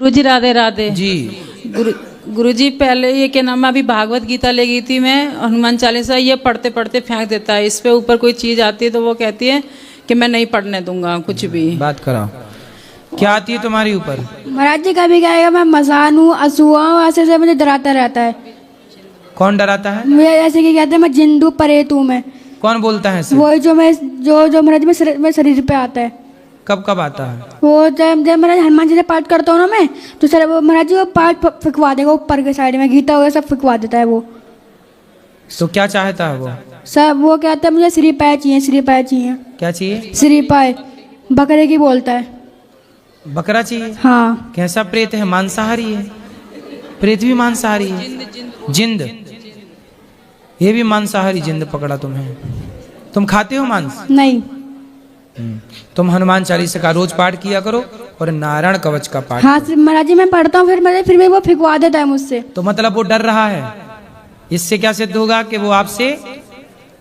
गुरुजी राधे राधे जी। गुरुजी पहले ये क्या नाम है, अभी भागवत गीता ले गई थी मैं, हनुमान चालीसा, ये पढ़ते पढ़ते फेंक देता है। इस पे ऊपर कोई चीज आती है तो वो कहती है कि मैं नहीं पढ़ने दूंगा कुछ भी। बात कराओ, क्या आती है तुम्हारी ऊपर? महाराज जी कभी कहेगा मैं मसान हूँ, असूआ हूँ, ऐसे ऐसे मुझे डराता रहता है। कौन डराता है? मुझे ऐसे कि कहते हैं मैं जिंदू परेत हूँ मैं। कौन बोलता है ऐसे? वही जो मैं जो महाराज में शरीर पे आता है। कब कब आता है? वो जब जब महाराज हनुमान जी से पाठ करता हूँ ना मैं, तो सर वो महाराज जी वो पाठ फिकवा देगा ऊपर के साइड में, गीता वगैरह सब फिकवा देता है वो। तो क्या चाहता है वो? सब वो कहता है मुझे श्री पाए चाहिए, श्री पाए चाहिए। क्या चाहिए? श्री पाए बकरे की बोलता है। बकरा चाहिए? हाँ। कैसा प्रेत है? मांसाहारी है? प्रेत भी मांसाहारी है? जिंद, ये भी मांसाहारी जिंद पकड़ा तुम्हें। तुम खाते हो मांस? नहीं। तुम हनुमान चालीसा का रोज पाठ किया करो और नारायण कवच का पाठ। हाँ महाराज जी मैं पढ़ता हूँ, फिर भी वो फिकवा देता है मुझसे। तो मतलब वो डर रहा है। इससे क्या सिद्ध होगा कि वो आपसे?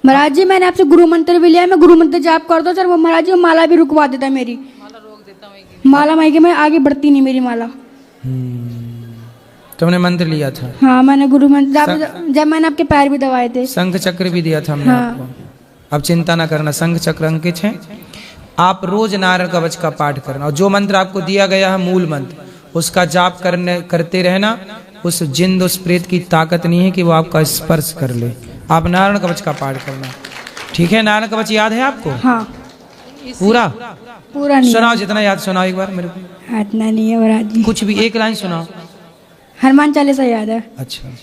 महाराज जी मैंने आपसे गुरु मंत्र भी लिया है, मैं गुरु मंत्र जाप करता हूँ सर, वो महाराज जी वो माला भी रुकवा देता है मेरी। माला माई के मैं आगे बढ़ती नहीं मेरी माला। तुमने मंत्र लिया था? हाँ मैंने गुरु मंत्र जब मैंने आपके पैर भी दबाए थे। शंख चक्र भी दिया था हमने आपको। अब चिंता ना करना, शंख चक्र अंकित है। आप रोज नारायण कवच का पाठ करना और जो मंत्र आपको दिया गया है मूल मंत्र, उसका जाप करते रहना। उस जिंद उस प्रेत की ताकत नहीं है कि वो आपका स्पर्श कर ले। आप नारायण कवच का पाठ करना, ठीक है? नारायण कवच याद है आपको? हाँ। पूरा पूरा नहीं सुनाओ, जितना याद सुनाओ एक बार मेरे को। इतना नहीं है महाराज जी। कुछ भी एक लाइन सुनाओ। हनुमान चालीसा याद है। अच्छा।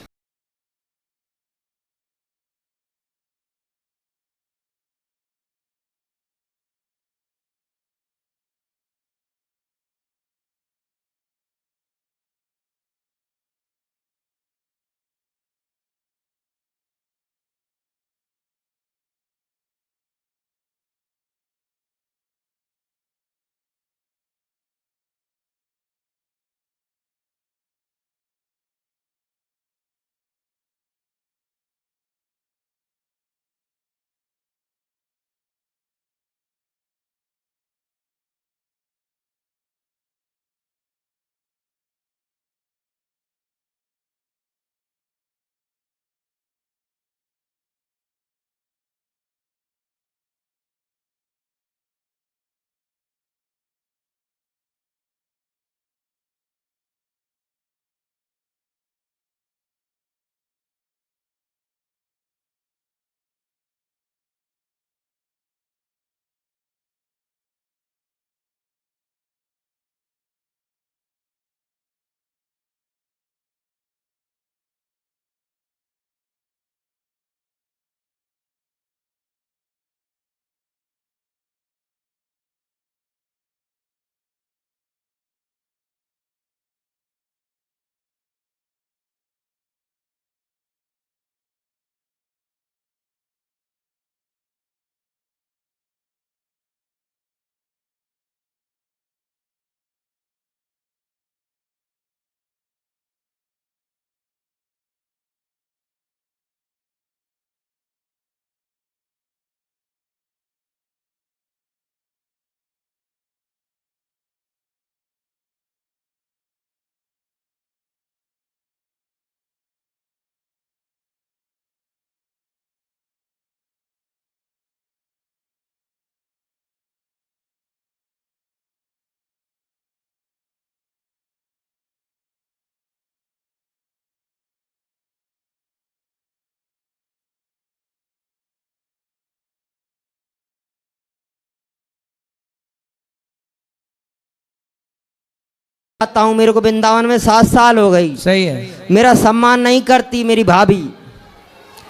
आता हूँ, मेरे को वृंदावन में 7 साल हो गई। सही है। मेरा सम्मान नहीं करती मेरी भाभी।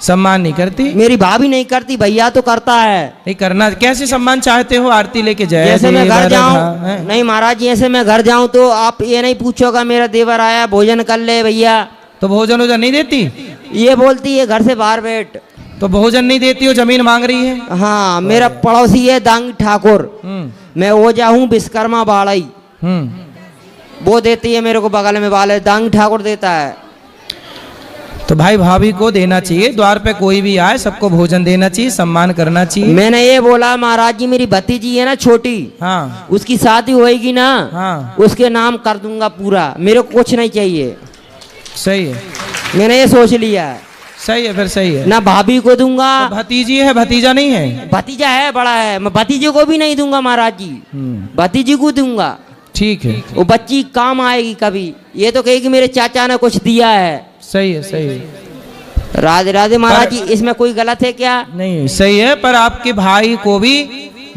सम्मान नहीं करती? मेरी भाभी नहीं करती, भैया तो करता है। नहीं करना। कैसे सम्मान चाहते हो? आरती लेके जाए जैसे मैं घर जाऊं, नहीं महाराज जी, ऐसे मैं घर जाऊं तो आप ये नहीं पूछोगा मेरा देवर आया भोजन कर ले भैया। तो भोजन वोजन नहीं देती? ये बोलती है घर से बाहर बैठ। तो भोजन नहीं देती हो, जमीन मांग रही है? हाँ, मेरा पड़ोसी है दांग ठाकुर, मैं ओझा हूँ विश्वकर्मा बाड़ई, वो देती है मेरे को बगल में वाले दांग ठाकुर देता है। तो भाई भाभी को देना चाहिए, द्वार पे कोई भी आए सबको भोजन देना चाहिए, सम्मान करना चाहिए। मैंने ये बोला महाराज जी मेरी भतीजी है ना छोटी, हाँ उसकी शादी होएगी ना, हाँ उसके नाम कर दूंगा पूरा, मेरे को कुछ नहीं चाहिए। सही है, मैंने ये सोच लिया है। सही है, फिर सही है। ना भाभी को दूंगा, तो भतीजी है, भतीजा नहीं है? भतीजा है, बड़ा है, मैं भतीजे को भी नहीं दूंगा महाराज जी, भतीजी को दूंगा। ठीक है, वो बच्ची काम आएगी कभी, ये तो कहेगी मेरे चाचा ने कुछ दिया है। सही है, सही है। राधे राधे महाराज जी, इसमें कोई गलत है क्या? नहीं सही है, पर आपके भाई को भी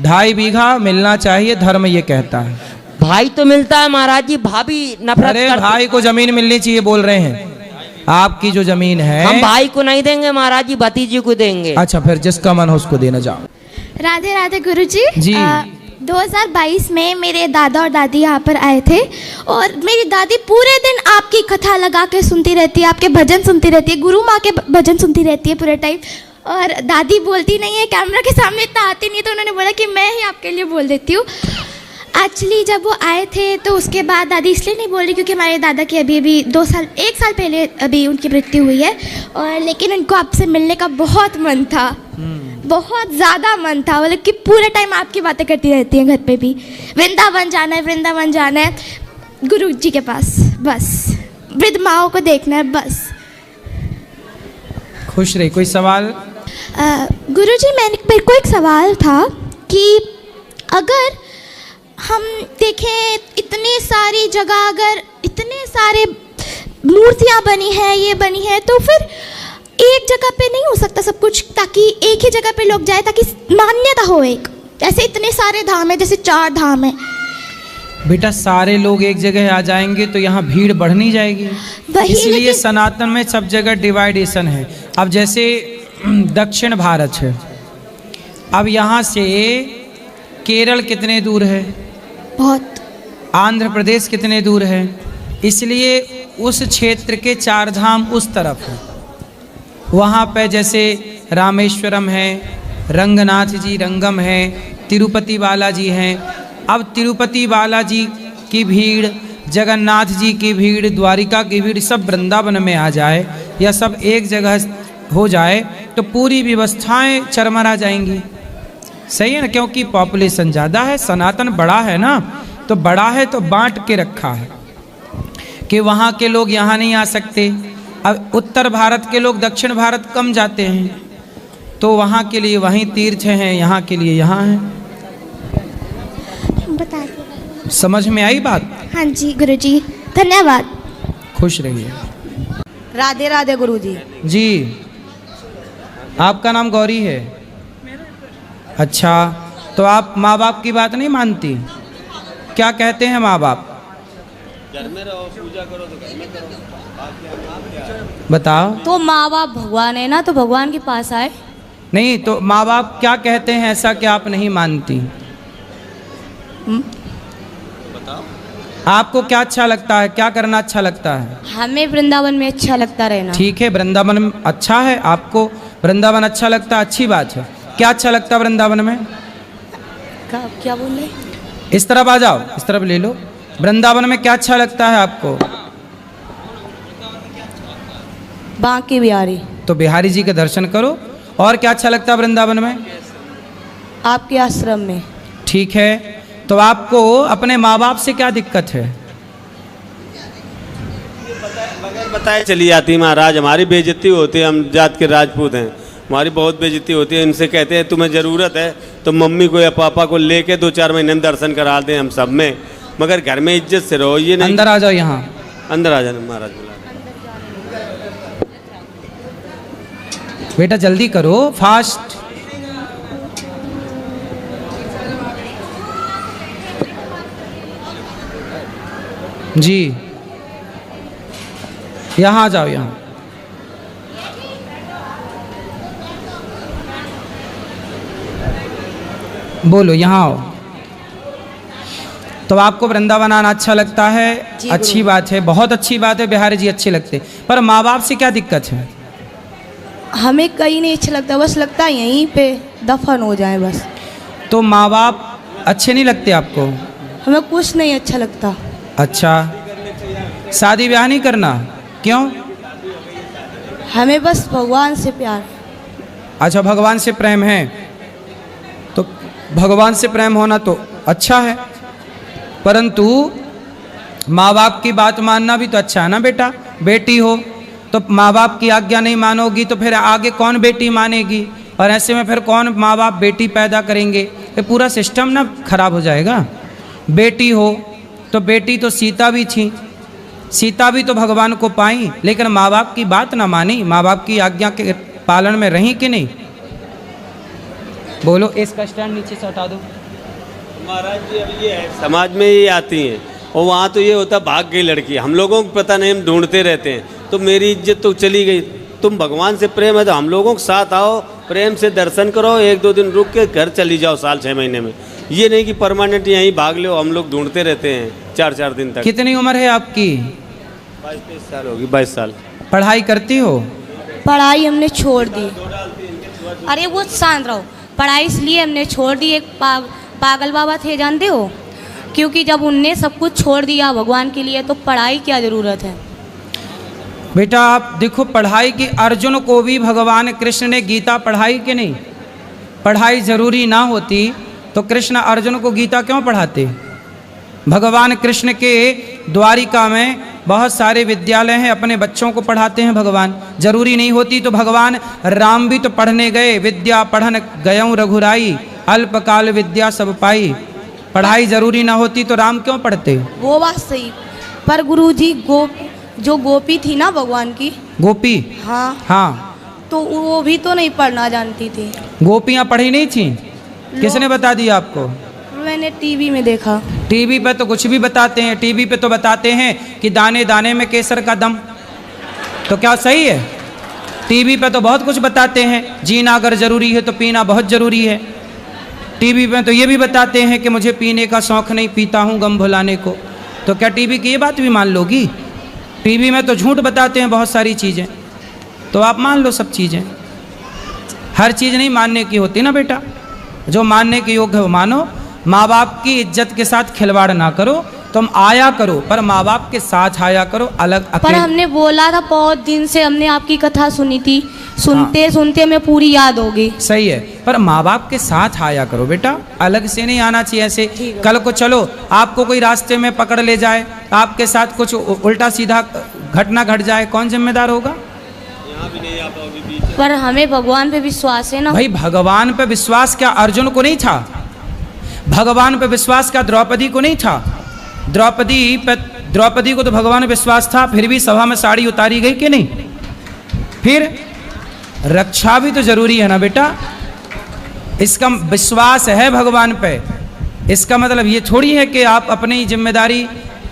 2.5 बीघा मिलना चाहिए, धर्म ये कहता है। भाई तो मिलता है महाराज जी, भाभी नफरत अरे करती। भाई को जमीन मिलनी चाहिए बोल रहे हैं, आपकी जो जमीन है। हम भाई को नहीं देंगे महाराज जी, भतीजी को देंगे। अच्छा, फिर जिसका मन हो उसको देना। जाओ। राधे राधे गुरुजी। जी। 2022 में मेरे दादा और दादी यहाँ पर आए थे और मेरी दादी पूरे दिन आपकी कथा लगा के सुनती रहती है, आपके भजन सुनती रहती है, गुरु माँ के भजन सुनती रहती है पूरे टाइम। और दादी बोलती नहीं है, कैमरा के सामने इतना आती नहीं है, तो उन्होंने बोला कि मैं ही आपके लिए बोल देती हूँ। एक्चुअली जब वो आए थे तो उसके बाद दादी इसलिए नहीं बोल रही क्योंकि हमारे दादा की अभी 1 साल पहले अभी उनकी मृत्यु हुई है, और लेकिन उनको आपसे मिलने का बहुत मन था, बहुत ज़्यादा मन था। मतलब कि पूरे टाइम आपकी बातें करती रहती हैं घर पे भी, वृंदावन जाना है, वृंदावन जाना है, गुरु जी के पास, बस वृद्ध माओ को देखना है, बस। खुश रही। कोई सवाल? गुरु जी मेरे को एक सवाल था कि अगर हम देखें इतनी सारी जगह, अगर इतने सारे मूर्तियाँ बनी है, ये बनी है, तो फिर एक जगह पे नहीं हो सकता सब कुछ, ताकि एक ही जगह पे लोग जाए, ताकि मान्यता हो एक। जैसे इतने सारे धाम है, जैसे 4 धाम है। बेटा सारे लोग एक जगह आ जाएंगे तो यहाँ भीड़ बढ़ नहीं जाएगी, इसलिए लेकिन सनातन में सब जगह डिवाइडेशन है। अब जैसे दक्षिण भारत है, अब यहाँ से केरल कितने दूर है, बहुत, आंध्र प्रदेश कितने दूर है, इसलिए उस क्षेत्र के 4 धाम उस तरफ है। वहाँ पे जैसे रामेश्वरम है, रंगनाथ जी रंगम है, तिरुपति बालाजी हैं। अब तिरुपति बालाजी की भीड़, जगन्नाथ जी की भीड़, द्वारिका की भीड़ सब वृंदावन में आ जाए या सब एक जगह हो जाए तो पूरी व्यवस्थाएं चरमरा जाएंगी। सही है ना, क्योंकि पॉपुलेशन ज़्यादा है, सनातन बड़ा है ना, तो बड़ा है तो बांट के रखा है कि वहाँ के लोग यहाँ नहीं आ सकते। अब उत्तर भारत के लोग दक्षिण भारत कम जाते हैं, तो वहाँ के लिए वहीं तीर्थ हैं, यहाँ के लिए यहाँ हैं। बता दो। समझ में आई बात? हाँ जी गुरु जी, धन्यवाद। खुश रहिए। राधे राधे गुरु जी। जी, आपका नाम गौरी है? अच्छा, तो आप माँ बाप की बात नहीं मानती? क्या कहते हैं माँ बाप? घर में रहो, पूजा करो तो घर में करो। बताओ। तो माँ बाप भगवान है ना, तो भगवान के पास आए। नहीं तो माँ बाप क्या कहते हैं ऐसा कि आप नहीं मानती? बताओ। आपको क्या अच्छा लगता है, क्या करना अच्छा लगता है? हमें वृंदावन में अच्छा लगता रहना। ठीक है, वृंदावन में अच्छा है, आपको वृंदावन अच्छा लगता है, अच्छी बात है। क्या अच्छा लगता है वृंदावन में? क्या बोल रहे? इस तरफ आ जाओ, इस तरफ ले लो। वृंदावन में क्या अच्छा लगता है आपको? बांके बिहारी। तो बिहारी जी के दर्शन करो। और क्या अच्छा लगता है वृंदावन में? आपके आश्रम में। ठीक है, तो आपको अपने माँ बाप से क्या दिक्कत है? बगैर बताए चली जाती महाराज, हमारी बेइज्जती होती है, हम जात के राजपूत हैं, हमारी बहुत बेइज्जती होती है। इनसे कहते हैं तुम्हें ज़रूरत है तो मम्मी को या पापा को लेके 2-4 महीने में दर्शन करा दें हम सब में, मगर घर में इज्जत से रहो। ये नहीं अंदर आ जाओ, यहाँ अंदर आ जाना महाराज बुला। बेटा जल्दी करो, फास्ट। जी, यहाँ आ जाओ, यहाँ। बोलो, यहाँ आओ। तो आपको वृंदावन आना अच्छा लगता है? अच्छी बात है, बहुत अच्छी बात है, बिहारी जी अच्छे लगते। पर माँ बाप से क्या दिक्कत है? हमें कहीं नहीं अच्छा लगता, बस लगता है यहीं पे दफन हो जाए बस। तो माँ बाप अच्छे नहीं लगते आपको? हमें कुछ नहीं अच्छा लगता। अच्छा, शादी ब्याह नहीं करना? क्यों? हमें बस भगवान से प्यार है। अच्छा, भगवान से प्रेम है, तो भगवान से प्रेम होना तो अच्छा है, परंतु माँ बाप की बात मानना भी तो अच्छा है ना बेटा। बेटी हो तो माँ बाप की आज्ञा नहीं मानोगी तो फिर आगे कौन बेटी मानेगी, और ऐसे में फिर कौन माँ बाप बेटी पैदा करेंगे, ये पूरा सिस्टम ना खराब हो जाएगा। बेटी हो तो बेटी तो सीता भी थी, सीता भी तो भगवान को पाई, लेकिन माँ बाप की बात ना मानी, माँ बाप की आज्ञा के पालन में रही कि नहीं। बोलो, इसका स्टैंड नीचे से हटा दो। महाराज जी अब ये है, समाज में ये आती हैं और वहाँ तो ये होता भाग गई लड़की, हम लोगों को पता नहीं, हम ढूंढते रहते हैं, तो मेरी इज्जत तो चली गई। तुम भगवान से प्रेम है तो हम लोगों के साथ आओ, प्रेम से दर्शन करो, 1-2 दिन रुक के घर चली जाओ साल 6 महीने में। ये नहीं कि परमानेंट यहीं भाग लो, हम लोग ढूंढते रहते हैं 4-4 दिन तक। कितनी उम्र है आपकी? 22-23 साल होगी, 22 साल। पढ़ाई करती हो? पढ़ाई हमने छोड़ दी। अरे वो शांत रहो, पढ़ाई इसलिए हमने छोड़ दी, एक पागल बाबा थे जानते हो, क्योंकि जब उनने सब कुछ छोड़ दिया भगवान के लिए तो पढ़ाई क्या ज़रूरत है। बेटा आप देखो, पढ़ाई की अर्जुन को भी भगवान कृष्ण ने गीता पढ़ाई कि नहीं? पढ़ाई जरूरी ना होती तो कृष्ण अर्जुन को गीता क्यों पढ़ाते? भगवान कृष्ण के द्वारिका में बहुत सारे विद्यालय हैं, अपने बच्चों को पढ़ाते हैं भगवान। जरूरी नहीं होती तो भगवान राम भी तो पढ़ने गए, विद्या पढ़न गयऊँ रघुराई, अल्पकाल विद्या सब पाई। पढ़ाई जरूरी ना होती तो राम क्यों पढ़ते? वो बात सही, पर गुरुजी जो गोपी थी ना भगवान की, गोपी, हाँ, तो वो भी तो नहीं पढ़ना जानती थी। गोपियाँ पढ़ी नहीं थी? किसने बता दिया आपको? मैंने टीवी में देखा। टीवी पे तो कुछ भी बताते हैं, टीवी पे तो बताते हैं कि दाने दाने में केसर का दम, तो क्या सही है? टीवी पे तो बहुत कुछ बताते हैं, जीना अगर जरूरी है तो पीना बहुत जरूरी है। टीवी पे तो ये भी बताते हैं कि मुझे पीने का शौक़ नहीं, पीता हूँ गम भुलाने को, तो क्या टीवी की ये बात भी मान लोगी? टीवी में तो झूठ बताते हैं बहुत सारी चीज़ें, तो आप मान लो सब चीज़ें। हर चीज़ नहीं मानने की होती ना बेटा, जो मानने के योग्य हो मानो। माँ बाप की इज्जत के साथ खिलवाड़ ना करो, तुम आया करो पर माँ बाप के साथ आया करो, अलग पर अकेले। हमने बोला था, बहुत दिन से हमने आपकी कथा सुनी थी, सुनते सुनते हमें पूरी याद हो गई। सही है, पर माँ बाप के साथ आया करो बेटा, अलग से नहीं आना चाहिए ऐसे। कल को चलो आपको कोई रास्ते में पकड़ ले जाए, आपके साथ कुछ उल्टा सीधा घटना घट जाए, कौन जिम्मेदार होगा? पर हमें भगवान पे विश्वास है ना। भाई भगवान पे विश्वास क्या अर्जुन को नहीं था? भगवान पे विश्वास क्या द्रौपदी को नहीं था? द्रौपदी को तो भगवान पे विश्वास था, फिर भी सभा में साड़ी उतारी गई कि नहीं? फिर रक्षा भी तो जरूरी है ना बेटा। इसका विश्वास है भगवान पे, इसका मतलब ये थोड़ी है कि आप अपनी जिम्मेदारी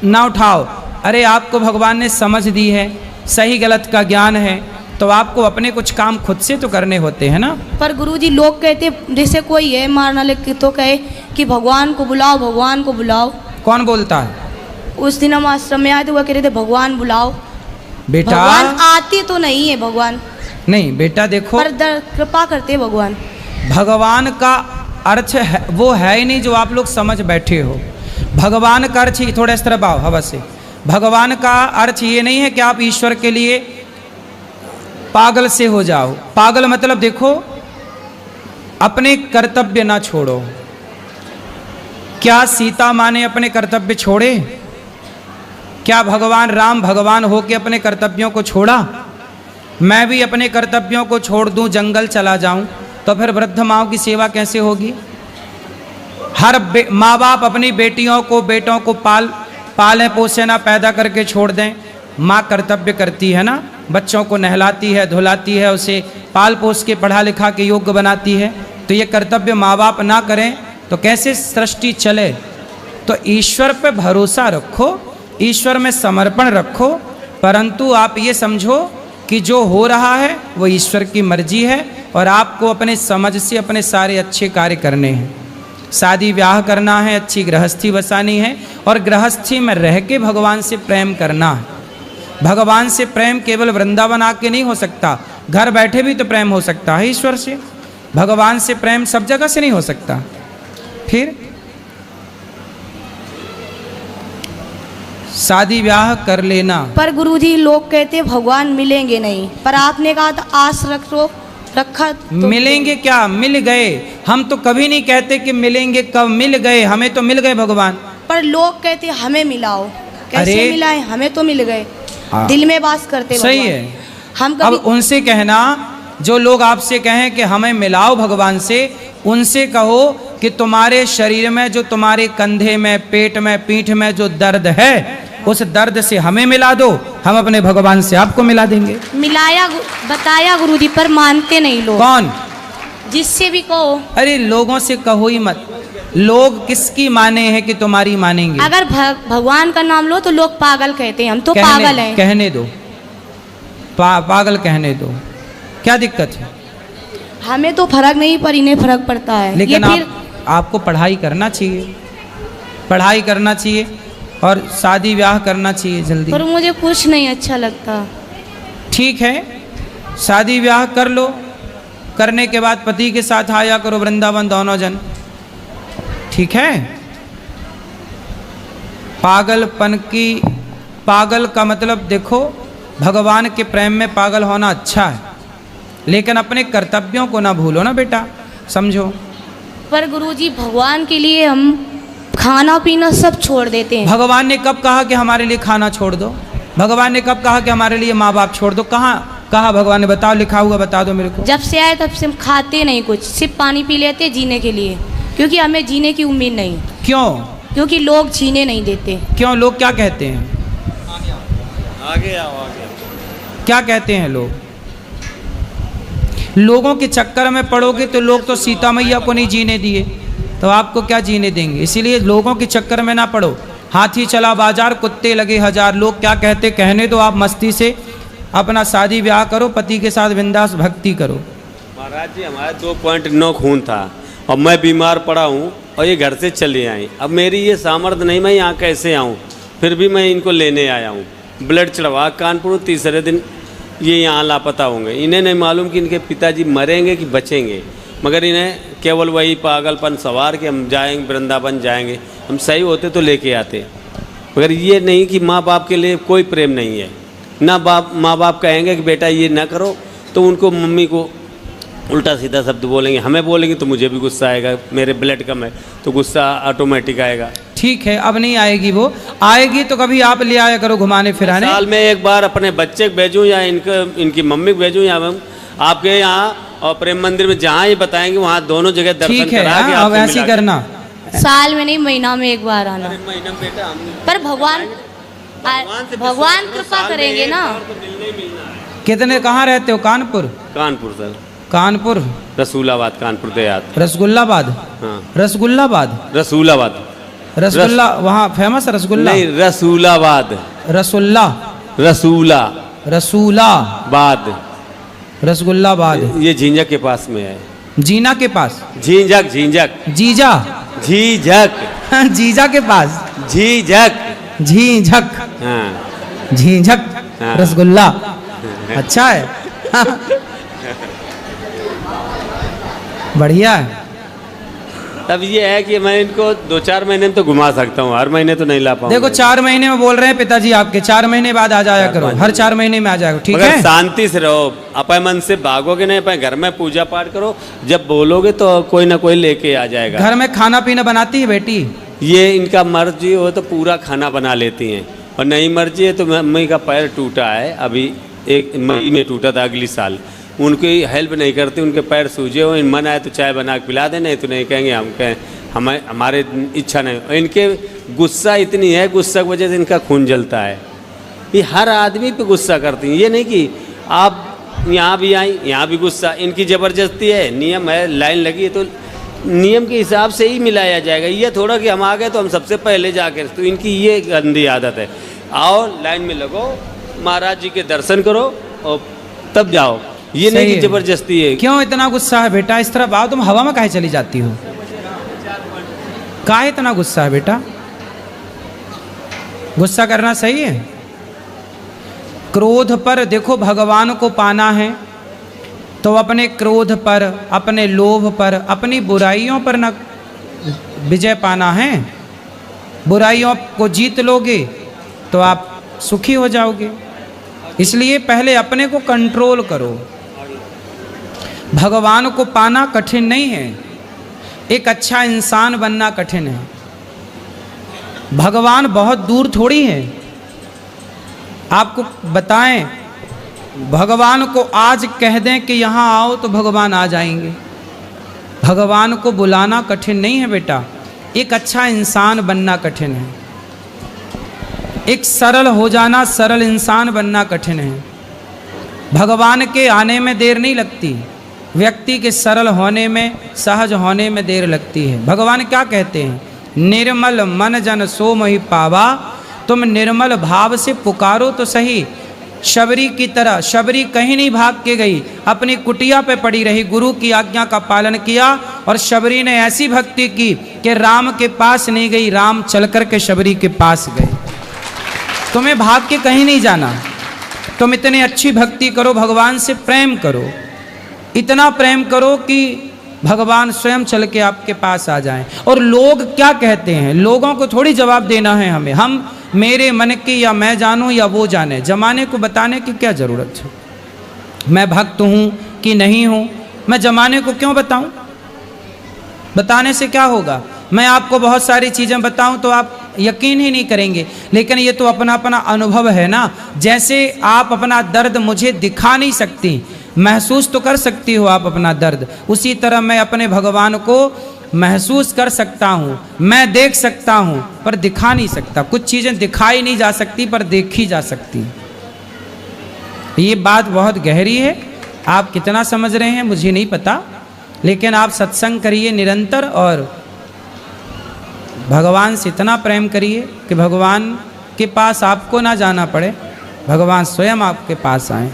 ना उठाओ। अरे आपको भगवान ने समझ दी है, सही गलत का ज्ञान है, तो आपको अपने कुछ काम खुद से तो करने होते हैं ना। पर गुरुजी लोग कहते, जैसे कोई है मारना लेके तो कहे कि भगवान को बुलाओ, भगवान को बुलाओ। कौन बोलता है? उस दिन हम आश्रम में आए थे, वो कह रहे थे भगवान बुलाओ। बेटा भगवान आते तो नहीं है भगवान, नहीं बेटा देखो, पर कृपा करते भगवान। भगवान का अर्थ है, वो है ही नहीं जो आप लोग समझ बैठे हो। भगवान का अर्थ ही, थोड़ा इस तरह आओ हवा से, भगवान का अर्थ ये नहीं है कि आप ईश्वर के लिए पागल से हो जाओ। पागल मतलब देखो, अपने कर्तव्य ना छोड़ो। क्या सीता माँ ने अपने कर्तव्य छोड़े? क्या भगवान राम भगवान होके अपने कर्तव्यों को छोड़ा? मैं भी अपने कर्तव्यों को छोड़ दूं, जंगल चला जाऊं, तो फिर वृद्ध माँओं की सेवा कैसे होगी? हर माँ बाप अपनी बेटियों को बेटों को पालें पोसे ना, पैदा करके छोड़ दें। माँ कर्तव्य करती है ना, बच्चों को नहलाती है, धुलाती है, उसे पाल पोस के पढ़ा लिखा के योग्य बनाती है। तो ये कर्तव्य माँ बाप ना करें तो कैसे सृष्टि चले? तो ईश्वर पे भरोसा रखो, ईश्वर में समर्पण रखो, परंतु आप ये समझो कि जो हो रहा है वो ईश्वर की मर्जी है और आपको अपने समझ से अपने सारे अच्छे कार्य करने हैं। शादी ब्याह करना है, अच्छी गृहस्थी बसानी है और गृहस्थी में रह के भगवान से प्रेम करना है। भगवान से प्रेम केवल वृंदावन आके नहीं हो सकता, घर बैठे भी तो प्रेम हो सकता है ईश्वर से। भगवान से प्रेम सब जगह से नहीं हो सकता। फिर शादी ब्याह कर लेना। पर गुरुजी लोग कहते भगवान मिलेंगे नहीं, पर आपने कहा था आस रखा तो मिलेंगे क्या, मिल गए। हम तो कभी नहीं कहते कि मिलेंगे, कब मिल गए, हमें तो मिल गए भगवान। पर लोग कहते हमें मिलाओ, कैसे अरे मिलाए, हमें तो मिल गए, हाँ। दिल में वास करते सही भगवान। है। हम अब कभी उनसे कहना, जो लोग आपसे कहें कि हमें मिलाओ भगवान से, उनसे कहो कि तुम्हारे शरीर में, जो तुम्हारे कंधे में, पेट में, पीठ में जो दर्द है, उस दर्द से हमें मिला दो, हम अपने भगवान से आपको मिला देंगे। बताया गुरुजी, पर मानते नहीं लोग। कौन? जिससे भी कहो। अरे लोगों से कहो ही मत। लोग किसकी माने हैं कि तुम्हारी मानेंगे? अगर भगवान का नाम लो तो लोग पागल कहते हैं, हम तो पागल हैं। कहने दो, पागल कहने दो, क्या दिक्कत है? हमें तो फर्क नहीं, पर इन्हें फर्क पड़ता है। लेकिन ये फिर आपको पढ़ाई करना चाहिए, पढ़ाई करना चाहिए और शादी ब्याह करना चाहिए जल्दी। पर मुझे कुछ नहीं अच्छा लगता। ठीक है, शादी ब्याह कर लो, करने के बाद पति के साथ आया करो वृंदावन दोनों जन, ठीक है। पागलपन की, पागल का मतलब देखो, भगवान के प्रेम में पागल होना अच्छा है, लेकिन अपने कर्तव्यों को ना भूलो ना बेटा, समझो। पर गुरुजी भगवान के लिए हम खाना पीना सब छोड़ देते हैं। भगवान ने कब कहा कि हमारे लिए खाना छोड़ दो? भगवान ने कब कहा कि हमारे लिए माँ बाप छोड़ दो? कहाँ कहा भगवान ने? बताओ, लिखा हुआ बता दो मेरे को। जब से आए तब से हम खाते नहीं कुछ, सिर्फ पानी पी लेते हैं जीने के लिए, क्योंकि हमें जीने की उम्मीद नहीं। क्यों? क्योंकि लोग जीने नहीं देते। क्यों? लोग क्या कहते हैं? आगे आओ, आगे। क्या कहते हैं लोग? लोगों के चक्कर में पड़ोगे तो लोग तो सीता मैया को नहीं जीने दिए, तो आपको क्या जीने देंगे? इसीलिए लोगों के चक्कर में ना पड़ो। हाथी चला बाजार, कुत्ते लगे हजार, लोग क्या कहते कहने दो। आप मस्ती से अपना शादी ब्याह करो, पति के साथ बिंदास भक्ति करो। महाराज जी हमारे 2.9 खून था और मैं बीमार पड़ा हूँ और ये घर से चले आए। अब मेरी ये सामर्थ्य नहीं, मैं यहाँ कैसे आऊँ? फिर भी मैं इनको लेने आया हूँ। ब्लड चढ़वा कानपुर, तीसरे दिन ये यहाँ लापता होंगे। इन्हें नहीं मालूम कि इनके पिताजी मरेंगे कि बचेंगे, मगर इन्हें केवल वही पागलपन सवार कि हम जाएंगे वृंदावन जाएंगे, हम सही होते तो लेके आते। मगर ये नहीं कि माँ बाप के लिए कोई प्रेम नहीं है ना। माँ बाप कहेंगे कि बेटा ये ना करो तो उनको मम्मी को उल्टा सीधा शब्द बोलेंगे, हमें बोलेंगे तो मुझे भी गुस्सा आएगा, मेरे ब्लड कम है तो गुस्सा ऑटोमेटिक आएगा। ठीक है, अब नहीं आएगी, वो आएगी तो कभी आप ले आया करो घुमाने फिराने। साल में एक बार अपने बच्चे को भेजूँ या इनकी मम्मी को भेजूँ, या हम आपके यहाँ और प्रेम मंदिर में जहाँ ये बताएंगे वहाँ दोनों जगह दर्शन ठीक है, करा के अब आपसे ऐसी मिला के। करना। साल में नहीं, महीना में एक बार आना। महीना में बेटा हम पर भगवान कृपा करेंगे ना। कितने, कहाँ रहते हो? कानपुर? कानपुर सर, कानपुर, रसूलाबाद, कानपुर देहात। रसगुल्लाबाद? हाँ, रसगुल्लाबाद, रसूलाबाद। रसगुल्ला वहाँ फेमस है रसगुल्ला? नहीं, रसूलाबाद। रसुल्ला, रसूला, रसूलाबाद, रसगुल्लाबाद। ये झींझक के पास में है। जीना के पास? झींझक, झींझक, जीजा? झीझक, जीजा के पास? झीझक, झीझक, हाँ। झीझक, हाँ। रसगुल्ला, अच्छा है। बढ़िया है। तब ये है कि मैं इनको 2-4 महीने में तो घुमा सकता हूँ, हर महीने तो नहीं ला पाऊंगा। देखो 4 महीने में बोल रहे हैं पिताजी आपके, 4 महीने बाद आ जाया करो, हर 4 महीने में आ जाएगा, ठीक है? शांति से रहो, अपने मन से भागोगे नहीं, अपने घर में पूजा पाठ करो, जब बोलोगे तो कोई ना कोई लेके आ जाएगा। घर में खाना पीना बनाती है बेटी? ये इनका मर्जी हो तो पूरा खाना बना लेती हैं, और नहीं मर्जी है तो मम्मी का पैर टूटा है, अभी 1 मई में टूटा था, अगली साल। उनकी हेल्प नहीं करती, उनके पैर सूजे हो, मन आए तो चाय बना के पिला दे, नहीं तो नहीं कहेंगे हम कहें हमारे इच्छा नहीं। और इनके गुस्सा इतनी है, गुस्सा की वजह से इनका खून जलता है। ये हर आदमी पे गुस्सा करती हैं, ये नहीं कि आप यहाँ भी आई यहाँ भी गुस्सा। इनकी ज़बरदस्ती है, नियम है, लाइन लगी है तो नियम के हिसाब से ही मिलाया जाएगा। ये थोड़ा कि हम आ गए तो हम सबसे पहले जाकर, तो इनकी ये गंदी आदत है। आओ लाइन में लगो, महाराज जी के दर्शन करो और तब जाओ, ये नहीं कि जबरदस्ती है। क्यों इतना गुस्सा है बेटा? इस तरह आओ, तुम हवा में काहे चली जाती हो? काहे इतना गुस्सा है बेटा? गुस्सा करना सही है? क्रोध पर देखो, भगवान को पाना है तो अपने क्रोध पर, अपने लोभ पर, अपनी बुराइयों पर न विजय पाना है। बुराइयों को जीत लोगे तो आप सुखी हो जाओगे। इसलिए पहले अपने को कंट्रोल करो। भगवान को पाना कठिन नहीं है, एक अच्छा इंसान बनना कठिन है। भगवान बहुत दूर थोड़ी है। आपको बताएं, भगवान को आज कह दें कि यहाँ आओ तो भगवान आ जाएंगे। भगवान को बुलाना कठिन नहीं है बेटा, एक अच्छा इंसान बनना कठिन है। एक सरल हो जाना, सरल इंसान बनना कठिन है। भगवान के आने में देर नहीं लगती, व्यक्ति के सरल होने में, सहज होने में देर लगती है। भगवान क्या कहते हैं? निर्मल मन जन सो मोहि पावा। तुम निर्मल भाव से पुकारो तो सही। शबरी की तरह, शबरी कहीं नहीं भाग के गई, अपनी कुटिया पे पड़ी रही, गुरु की आज्ञा का पालन किया और शबरी ने ऐसी भक्ति की कि राम के पास नहीं गई, राम चल कर के शबरी के पास गए। तुम्हें भाग के कहीं नहीं जाना, तुम इतनी अच्छी भक्ति करो, भगवान से प्रेम करो, इतना प्रेम करो कि भगवान स्वयं चल के आपके पास आ जाएं। और लोग क्या कहते हैं, लोगों को थोड़ी जवाब देना है हमें। हम मेरे मन की या मैं जानूं या वो जाने, जमाने को बताने की क्या ज़रूरत है? मैं भक्त हूँ कि नहीं हूँ, मैं जमाने को क्यों बताऊं? बताने से क्या होगा? मैं आपको बहुत सारी चीज़ें बताऊं तो आप यकीन ही नहीं करेंगे, लेकिन ये तो अपना अपना अनुभव है ना। जैसे आप अपना दर्द मुझे दिखा नहीं सकती, महसूस तो कर सकती हो आप अपना दर्द, उसी तरह मैं अपने भगवान को महसूस कर सकता हूँ, मैं देख सकता हूँ पर दिखा नहीं सकता। कुछ चीज़ें दिखाई नहीं जा सकती पर देखी जा सकती। ये बात बहुत गहरी है, आप कितना समझ रहे हैं मुझे नहीं पता, लेकिन आप सत्संग करिए निरंतर और भगवान से इतना प्रेम करिए कि भगवान के पास आपको ना जाना पड़े, भगवान स्वयं आपके पास आए।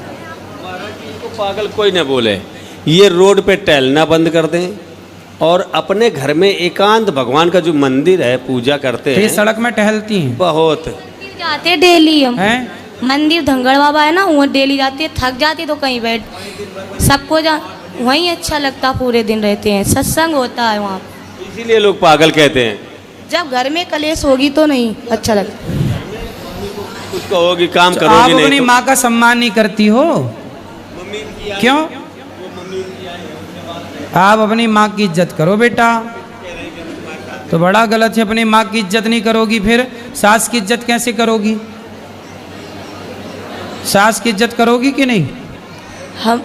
पागल कोई न बोले, ये रोड पे टहलना बंद कर दें और अपने घर में एकांत भगवान का जो मंदिर है पूजा करते हैं। ये सड़क में टहलती हैं बहुत जाते डेली हम हैं? मंदिर धंगड़ बाबा है ना, वहाँ डेली जाते हैं, थक जाते तो कहीं बैठ सबको वहीं अच्छा लगता, पूरे दिन रहते हैं, सत्संग होता है वहाँ। इसीलिए लोग पागल कहते हैं। जब घर में कलेश होगी तो नहीं अच्छा लगता। कुछ कहोगी काम तो करोगी आप नहीं अपनी तो। माँ का सम्मान नहीं करती हो क्यों? आप अपनी माँ की इज्जत करो बेटा। तो बड़ा गलत है, अपनी माँ की इज्जत नहीं करोगी फिर सास की इज्जत कैसे करोगी? सास की इज्जत करोगी कि नहीं? हम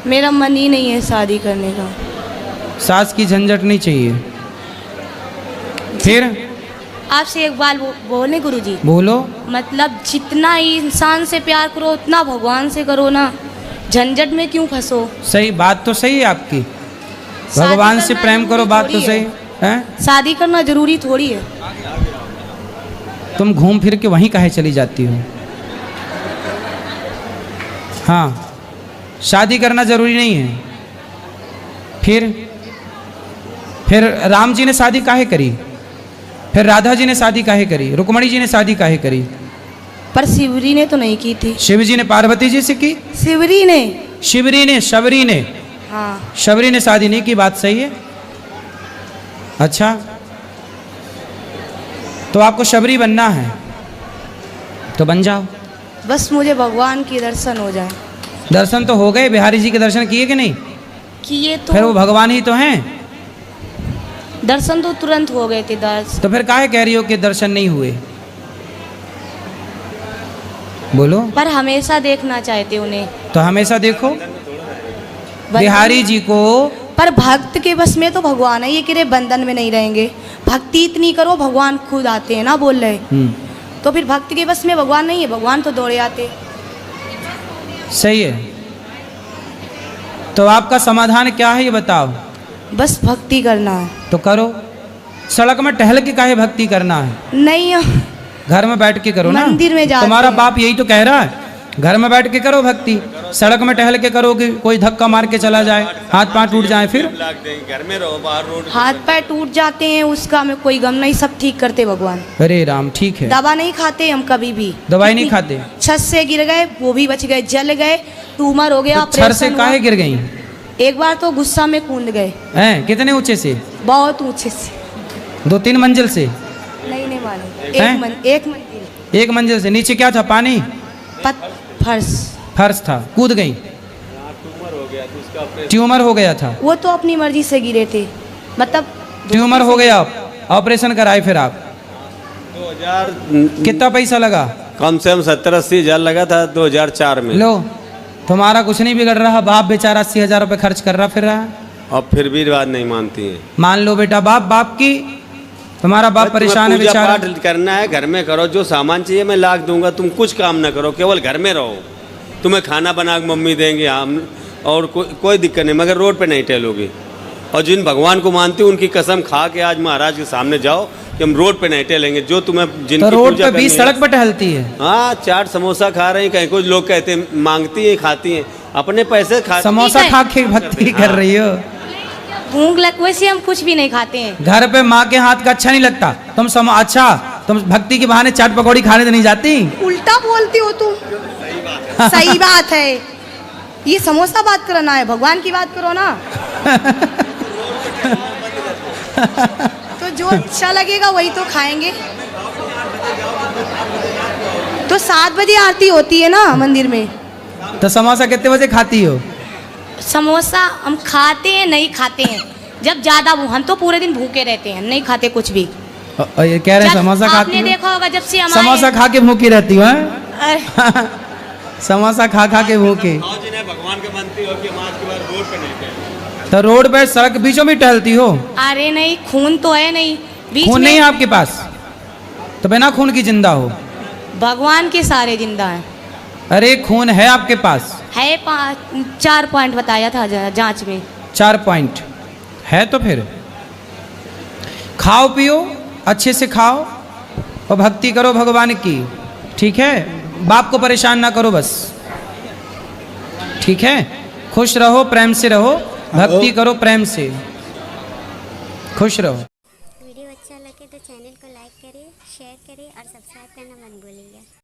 मेरा मन ही नहीं है शादी करने का। सास की झंझट नहीं चाहिए। फिर आपसे एक बात बोले गुरुजी, बोलो। मतलब जितना इंसान से प्यार करो उतना भगवान से करो ना, झंझट में क्यों फंसो। सही बात तो सही है आपकी, भगवान से प्रेम करो, बात तो सही है। शादी करना जरूरी थोड़ी है। तुम घूम फिर के वहीं काहे चली जाती हो? हाँ, शादी करना जरूरी नहीं है। फिर राम जी ने शादी काहे करी? फिर राधा जी ने शादी काहे करी? रुक्मणी जी ने शादी काहे करी? पर शिवरी ने तो नहीं की थी। शिव जी ने पार्वती जी से की। शिवरी ने, शबरी ने हाँ शबरी ने शादी नहीं की, बात सही है। अच्छा, तो आपको शबरी बनना है तो बन जाओ, बस मुझे भगवान के दर्शन हो जाए। दर्शन तो हो गए, बिहारी जी के दर्शन किए कि नहीं? किए तो, फिर वो भगवान ही तो हैं। दर्शन तो तुरंत हो गए थे। तो फिर काहे कह रही हो कि दर्शन नहीं हुए? बोलो। पर हमेशा देखना चाहते उन्हें। तो हमेशा देखो बिहारी जी को। पर भक्त के बस में तो भगवान है, ये किरे बंधन में नहीं रहेंगे। भक्ति इतनी करो भगवान खुद आते हैं ना, बोल रहे। तो फिर भक्त के बस में भगवान नहीं है, भगवान तो दौड़े आते। सही है, तो आपका समाधान क्या है ये बताओ? बस भक्ति करना है तो करो। सड़क में टहल के काहे भक्ति करना है? नहीं, घर में बैठ के करो ना। मंदिर में जाते तुम्हारा हैं। बाप यही तो कह रहा है, घर में बैठ के करो भक्ति। सड़क में टहल के करोगे, कोई धक्का मार के चला जाए, हाथ पांव टूट जाए, फिर घर में रहो, बाहर रोड हाथ पैर टूट जाते हैं, उसका हमें कोई गम नहीं, सब ठीक करते भगवान। अरे राम, ठीक है। दवा नहीं खाते हम कभी भी। दवाई नहीं खाते? छत से गिर गए वो भी बच गए, जल गए, ट्यूमर हो गया, तो छर से ऑपरेशन काहे हुआ। गिर गई? एक बार तो गुस्सा में कूद गए। हैं? कितने ऊंचे से? बहुत ऊंचे से। 2-3 मंजिल से? नहीं मालूम, हैं? एक मंजिल। 1 मंजिल से नीचे क्या था? पानी, फर्श। फर्श था, कूद गई, ट्यूमर हो गया था। वो तो अपनी मर्जी से गिरे थे, मतलब ट्यूमर हो गया, ऑपरेशन कराए फिर आप? 2000 कितना पैसा लगा? कम से कम 70-80 हजार लगा था 2004 में। लो, तुम्हारा कुछ नहीं बिगड़ रहा, बाप बेचारा 80,000 रुपये खर्च कर रहा फिर रहा, और फिर भी बात नहीं मानती है। मान लो बेटा, बाप की, तुम्हारा बाप परेशान है पूजा बेचारा। पाठ करना है घर में करो, जो सामान चाहिए मैं लाख दूंगा, तुम कुछ काम ना करो, केवल घर में रहो। तुम्हें खाना बना के मम्मी देंगे हम, और कोई दिक्कत नहीं, मगर रोड पे नहीं टहलोगे। और जिन भगवान को मानते हो उनकी कसम खा के आज महाराज के सामने जाओ कि हम रोड पे नहीं टहलेंगे। जो तुम्हें जिनकी तो रोड पूजा पे 20 सड़क पर टहलती है। हाँ, चाट समोसा खा रही हैं, कहीं कुछ लोग कहते हैं मांगती हैं, खाती हैं, अपने पैसे खा, समोसा खा के भक्ति कर रही हो। भूख लग, वैसे हम कुछ भी नहीं खाते हैं। घर पे माँ के हाथ का अच्छा नहीं लगता, अच्छा तुम भक्ति के बहाने चाट पकौड़ी खाने तो नहीं जाती? उल्टा बोलती हो तुम। सही बात है, ये समोसा बात करना है, भगवान की बात करो ना। तो जो अच्छा लगेगा वही तो खाएंगे। तो 7 बजे आरती होती है ना मंदिर में। तो समोसा कितने बजे खाती हो? समोसा हम खाते हैं, नहीं खाते हैं जब ज्यादा, हम तो पूरे दिन भूखे रहते हैं, नहीं खाते कुछ भी। ये कह रहे हैं समोसा खाती आपने हो? देखा होगा जब से हमारे समोसा खा के भूखी रहती हो? अरे, समोसा खा के भूखी। भगवान के मानती हो कि हम आज के बाद रोड पे नहीं टहलेंगे। तो रोड पे सड़क बीचों में टहलती हो? अरे नहीं, खून तो है नहीं बीच खून में। नहीं है आपके पास? तो बिना खून की जिंदा हो? भगवान के सारे जिंदा हैं। अरे खून है आपके पास? है 4 पॉइंट बताया था जांच में। 4 पॉइंट है तो फिर खाओ पियो, अच्छे से खाओ और भक्ति करो भगवान की, ठीक है? बाप को परेशान ना करो बस, ठीक है? खुश रहो, प्रेम से रहो, भक्ति करो प्रेम से, खुश रहो। वीडियो अच्छा लगे तो चैनल को लाइक करें, शेयर करें और सब्सक्राइब करना मत भूलिए।